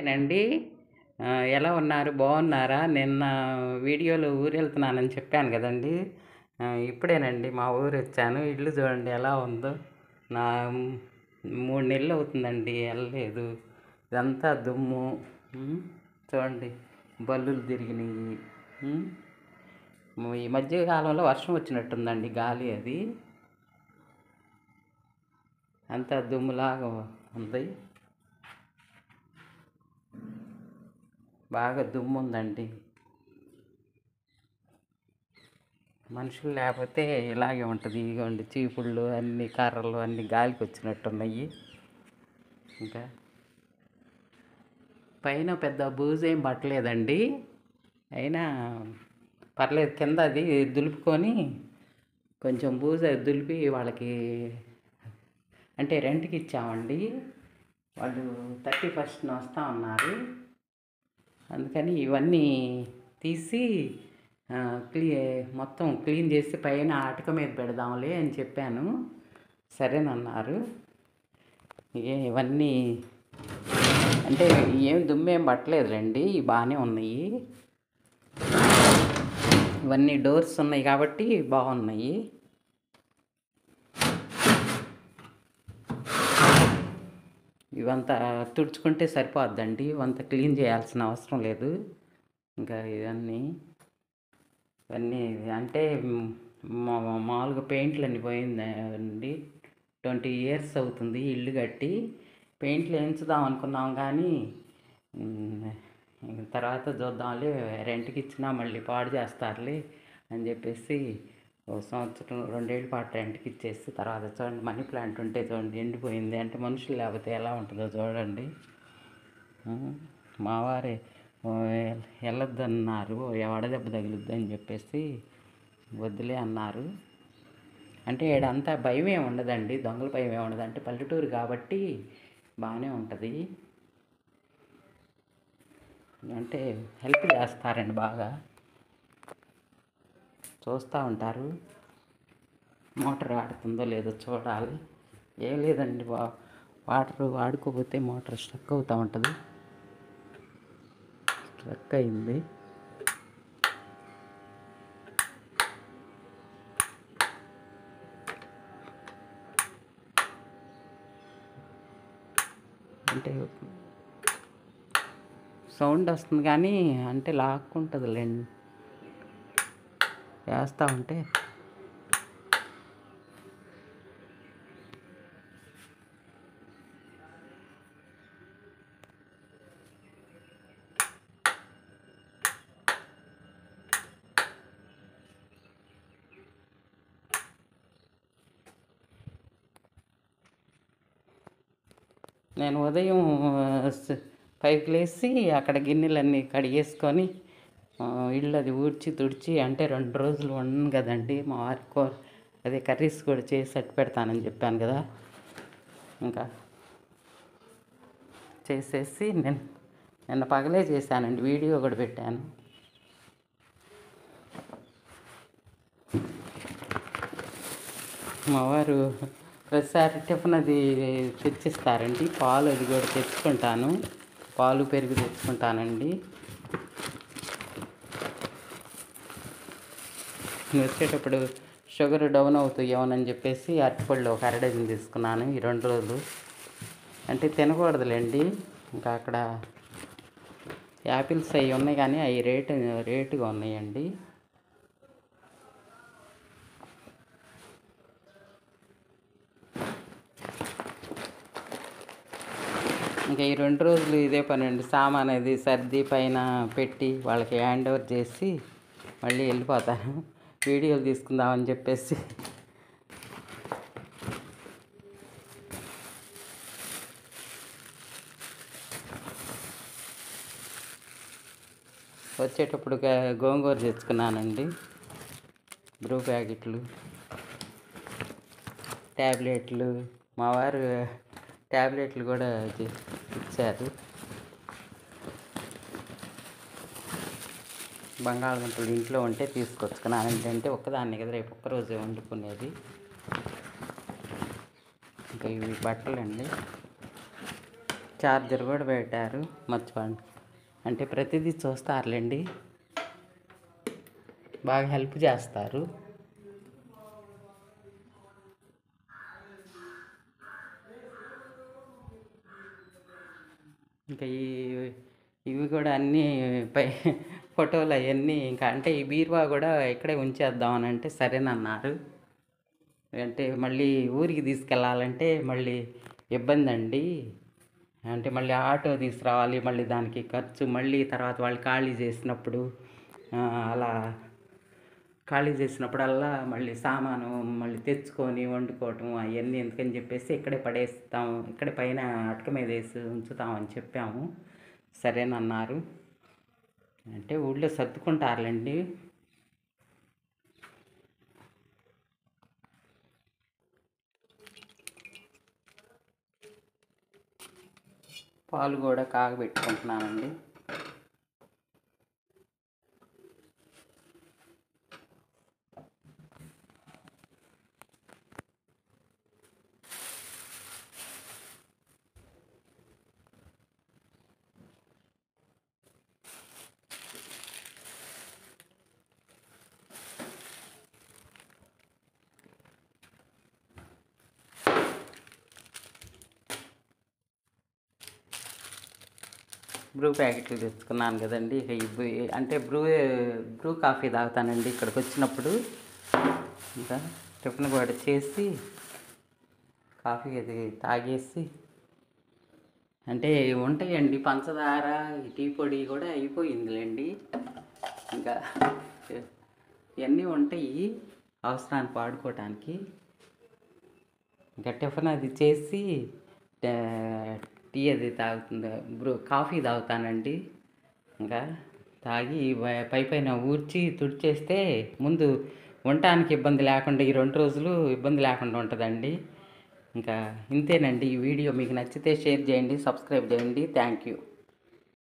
నండి. ఎలా ఉన్నారు? బాగున్నారా? నిన్న వీడియోలో ఊరెళ్తున్నానని చెప్పాను గదండీ! ఇప్పుడేనండి మా ఊరొచ్చాను. ఇల్లు చూడండి ఎలా ఉందో. నా 3 నెలలవుతుందండి ఎళ్ళలేదు. ఇదంతా దుమ్ము. హ్మ్. చూడండి బల్లులు తిరిగినియి. హ్మ్. ఈ మధ్య కాలంలో వర్షం వచ్చినట్టుందండి గాలి అది. అంతా దుమ్ములాగా ఉంది. బాగా దుమ్ముందండి. మనుషులు లేకపోతే ఇలాగే ఉంటది. ఇగోండి చీపుళ్ళు అన్నీ కర్రలు అన్నీ గాలికొచ్చినట్టున్నయి. ఇంకా పైన పెద్ద బూజేం పట్టలేదండి. అయినా పర్లేదు. కింద అది దులుపుకొని కొంచెం బూజు అది దులిపి వాళ్ళకి అంటే రెంట్‌కి ఇచ్చామండి. వాళ్ళు 31న వస్తా అన్నారు. అందుకని ఇవన్నీ తీసి క్లీ మొత్తం క్లీన్ చేసి పైన అటక మీద పెడదాంలే అని చెప్పాను. సరేనన్నారు. ఇవన్నీ అంటే ఏం దుమ్మేం పట్టలేదులెండి. బాగానే ఉన్నాయి. ఇవన్నీ డోర్స్ ఉన్నాయి కాబట్టి బాగున్నాయి. ఇవంతా తుడుచుకుంటే సరిపోద్దండి. ఇవంతా క్లీన్ చేయాల్సిన అవసరం లేదు. ఇంకా ఇవన్నీ అంటే మామూలుగా పెయింట్లన్నీ పోయిందండి. 20 ఇయర్స్ అవుతుంది ఇల్లు కట్టి. పెయింట్లు వేయించుదాం అనుకున్నాం కానీ తర్వాత చూద్దాంలే, రెంట్‌కి ఇచ్చినా మళ్ళీ పాడు చేస్తారులే అని చెప్పేసి ఓ సంవత్సరం 2 ఏళ్ల పాటు రెంట్‌కి ఇచ్చేసి తర్వాత చూడండి మనీ ప్లాంట్ ఉంటే చూడండి ఎండిపోయింది. అంటే మనుషులు లేకపోతే ఎలా ఉంటుందో చూడండి. మా వారే వెళ్ళొద్దన్నారు. వడదెబ్బ తగిలిద్దని చెప్పేసి వద్దులే అన్నారు. అంటే ఈడంతా భయమేమి ఉండదండి. దొంగల భయం ఏమి ఉండదు. అంటే పల్లెటూరు కాబట్టి బాగానే ఉంటుంది. అంటే హెల్ప్ చేస్తారండి బాగా. చూస్తూ ఉంటారు. మోటార్ ఆడుతుందో లేదో చూడాలి. ఏం లేదండి, వాటర్ వాడుకోకపోతే మోటార్ స్ట్రక్ అవుతూ ఉంటుంది. స్ట్రక్ అయింది. అంటే సౌండ్ వస్తుంది కానీ అంటే లాక్కుంటుందిలేండి వేస్తూ ఉంటే. నేను ఉదయం 5కి లేచి అక్కడ గిన్నెలన్నీ కడిగేసుకొని ఇల్లు అది ఊడ్చి తుడిచి, అంటే 2 రోజులు ఉండను కదండి. మా వారికి అదే కర్రీస్ కూడా చేసి అట్టు పెడతానని చెప్పాను కదా. ఇంకా చేసేసి నిన్న పగలే చేశానండి. వీడియో కూడా పెట్టాను. మా వారు ప్రతిసారి టిఫిన్ అది తెచ్చిస్తారండి. పాలు అది కూడా తెచ్చుకుంటాను. పాలు పెరుగు తెచ్చుకుంటానండి. వచ్చేటప్పుడు షుగర్ డౌన్ అవుతాయేమోనని చెప్పేసి అరటిపళ్ళు ఒక అరడజన్ తీసుకున్నాను ఈ 2 రోజులు. అంటే తినకూడదులేండి. ఇంకా అక్కడ యాపిల్స్ అవి ఉన్నాయి కానీ అవి రేటుగా ఉన్నాయండి. ఇంకా ఈ 2 రోజులు ఇదే పని అండి. సామాన్ అది సర్ది పైన పెట్టి వాళ్ళకి హ్యాండ్ ఓవర్ చేసి మళ్ళీ వెళ్ళిపోతాను. వీడియోలు తీసుకుందామని చెప్పేసి. వచ్చేటప్పుడు గోంగూర తెచ్చుకున్నానండి. బ్రూ ప్యాకెట్లు, ట్యాబ్లెట్లు. మా వారు ట్యాబ్లెట్లు కూడా ఇచ్చారు. బంగాళదుంపలు ఇంట్లో ఉంటే తీసుకొచ్చుకున్నాను. ఏంటంటే ఒక్కదాన్ని కదా, రేపు ఒక్కరోజే వండుకునేది. ఇంకా ఇవి బట్టలండి. చార్జర్ కూడా పెట్టారు, మర్చిపోండి. అంటే ప్రతిదీ చూస్తారులేండి, బాగా హెల్ప్ చేస్తారు. ఇంకా ఇవి కూడా అన్నీ పై ఫోటోలు అవన్నీ ఇంకా అంటే ఈ బీరువా కూడా ఇక్కడే ఉంచేద్దామని అంటే సరేనన్నారు. అంటే మళ్ళీ ఊరికి తీసుకెళ్ళాలంటే మళ్ళీ ఇబ్బంది అండి, అంటే మళ్ళీ ఆటో తీసుకురావాలి, మళ్ళీ దానికి ఖర్చు, మళ్ళీ తర్వాత వాళ్ళు ఖాళీ చేసినప్పుడు అలా ఖాళీ చేసినప్పుడల్లా మళ్ళీ సామాను మళ్ళీ తెచ్చుకొని వండుకోవటం అవన్నీ ఎందుకని చెప్పేసి ఇక్కడే పడేస్తాము, ఇక్కడే పైన అటక మీద వేసి ఉంచుతామని చెప్పాము. సరేనన్నారు. అంటే ఊళ్ళో సర్దుకుంటారులేండి. పాలు కూడా కాగబెట్టుకుంటున్నానండి. బ్రూ ప్యాకెట్లు తెచ్చుకున్నాను కదండి. ఇక అంటే బ్రూ కాఫీ తాగుతానండి ఇక్కడికి వచ్చినప్పుడు. ఇంకా టిఫిన్ కూడా చేసి కాఫీ అది తాగేసి, అంటే ఉంటాయండి పంచదార, టీ పొడి కూడా అయిపోయిందిలేండి. ఇంకా ఇవన్నీ ఉంటాయి అవసరానికి వాడుకోవటానికి. ఇంకా టిఫిన్ అది చేసి టీ అది కాఫీ తాగుతానండి. ఇంకా తాగి పైన ఊడ్చి తుడిచేస్తే ముందు ఉండటానికి ఇబ్బంది లేకుండా ఈ 2 రోజులు ఇబ్బంది లేకుండా ఉంటుందండి. ఇంకా ఇంతేనండి. ఈ వీడియో మీకు నచ్చితే షేర్ చేయండి, సబ్స్క్రైబ్ చేయండి. Thank you.